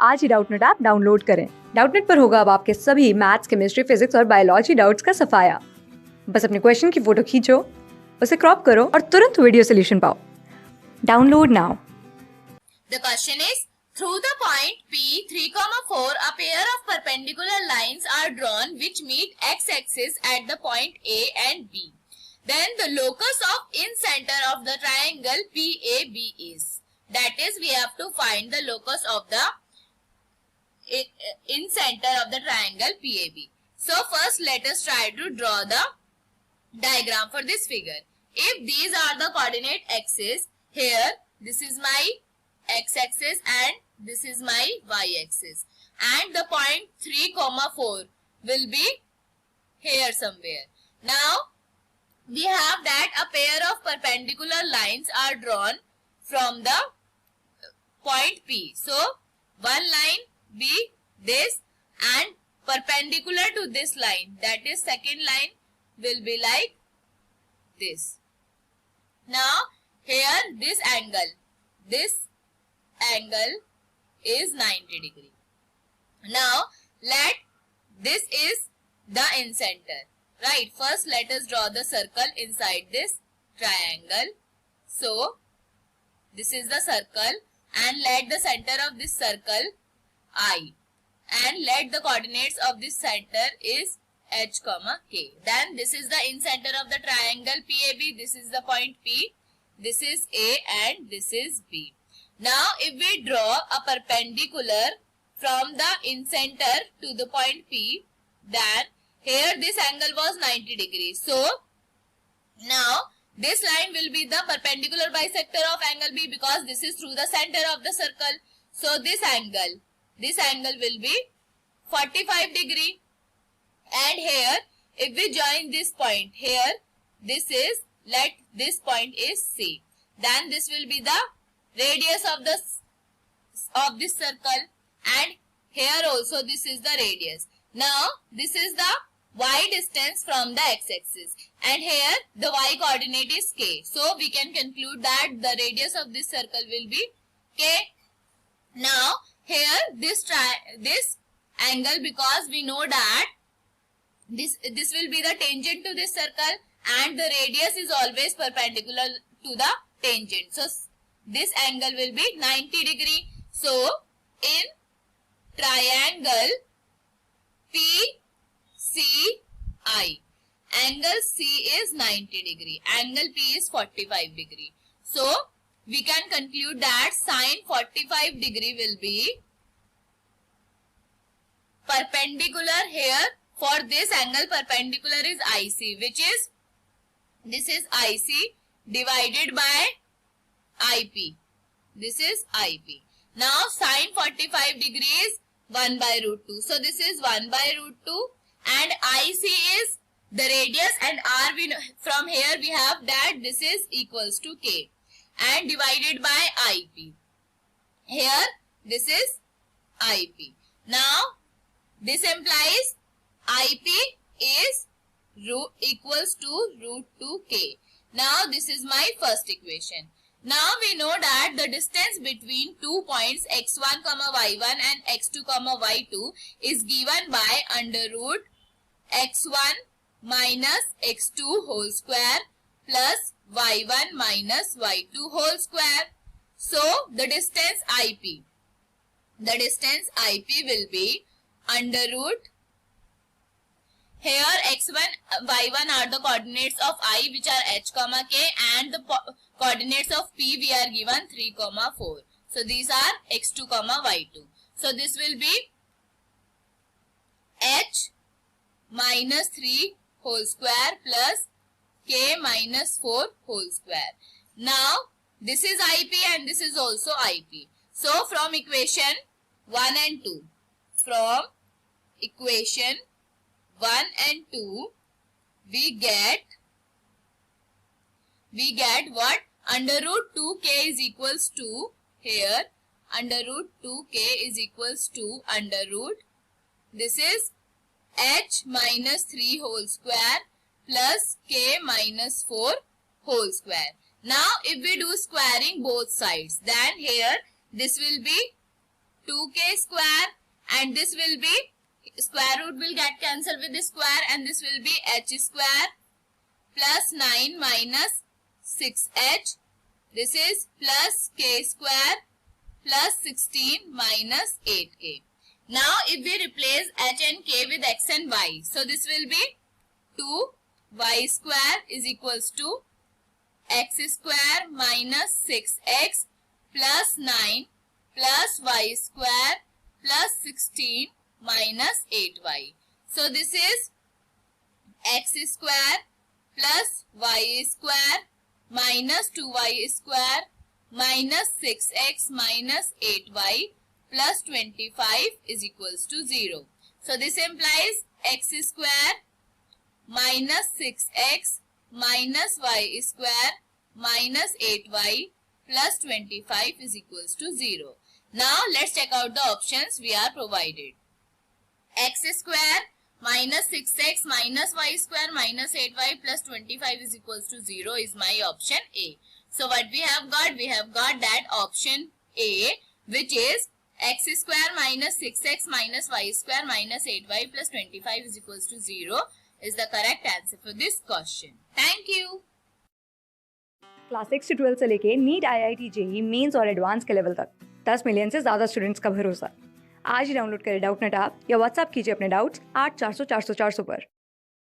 आज ही Doubtnut app download करें। Doubtnut पर होगा अब आपके सभी मैथ्स, केमिस्ट्री, फिजिक्स और बायोलॉजी डाउट्स का सफाया। बस अपने क्वेश्चन की फोटो खींचो, उसे क्रॉप करो और तुरंत वीडियो सोल्यूशन पाओ। Download now. The question is, through the point P 3,4, a pair of perpendicular lines are drawn which meet x-axis at the point A and B. Then the locus of in-center of the triangle PAB is. That is, we have to find the locus of the in-center of the triangle PAB. So first let us try to draw the diagram for this figure. If these are the coordinate axes, here this is my x-axis and this is my y-axis, and the point 3,4 will be here somewhere. Now we have that a pair of perpendicular lines are drawn from the point P. So one line be this and perpendicular to this line, that is second line, will be like this. Now here this angle is 90 degree. Now let this is the in-center, right? First let us draw the circle inside this triangle. So this is the circle, and let the center of this circle I, and let the coordinates of this center is h, k. Then this is the in-center of the triangle PAB. This is the point P. This is A and this is B. Now if we draw a perpendicular from the in-center to the point P, then here this angle was 90 degrees. So now this line will be the perpendicular bisector of angle B, because this is through the center of the circle. So this angle will be 45 degree. And here if we join this point here, this is, let this point is C, then this will be the radius of this circle, and here also this is the radius. Now this is the y distance from the x-axis, and here the y coordinate is k. So we can conclude that the radius of this circle will be k. Now here this angle, because we know that this will be the tangent to this circle, and the radius is always perpendicular to the tangent. So this angle will be 90 degree. So in triangle PCI, angle C is 90 degree, angle P is 45 degree. So we can conclude that sine 45 degree will be perpendicular here. For this angle, perpendicular is IC, which is, this is IC divided by IP. This is IP. Now sine 45 degree is 1 by root 2. So this is 1 by root 2, and IC is the radius, and R, from here we have that this is equals to K, and divided by IP. Here this is IP. Now this implies IP is equals to root 2K. Now this is my first equation. Now we know that the distance between 2 points x1, y1 and x2, y2 is given by under root x1 minus x2 whole square plus y1 minus y2 whole square. So the distance IP will be under root, here x1, y1 are the coordinates of I, which are h, k, and the coordinates of P we are given 3, 4. So these are x2, y2. So this will be h minus 3 whole square plus k minus 4 whole square. Now this is IP and this is also IP. So from equation 1 and 2, from equation 1 and 2, we get what? Under root 2k is equals to, here under root 2k is equals to under root, this is h minus 3 whole square plus k minus 4 whole square. Now if we do squaring both sides, then here this will be 2k square, and this will be square root will get cancelled with the square, and this will be h square plus 9 minus 6h. This is plus k square plus 16 minus 8k. Now if we replace h and k with x and y, so this will be 2y square is equals to x square minus 6x plus 9 plus y square plus 16 minus 8y. So this is x square plus y square minus 2y square minus 6x minus 8y plus 25 is equals to 0. So this implies x square minus 6x minus y square minus 8y plus 25 is equals to 0. Now let's check out the options we are provided. X square minus 6x minus y square minus 8y plus 25 is equals to 0 is my option A. So what we have got? We have got that option A, which is x square minus 6x minus y square minus 8y plus 25 is equals to 0 is the correct answer for this question. Thank you. Class 6 से 12 से लेके NEET, IIT, JEE mains और advance के level तक 10 million से ज़्यादा students का भरोसा। आज ही डाउनलोड करें डाउटनेट ऐप या व्हाट्सएप कीजिए अपने डाउट्स 8400 400 400 पर।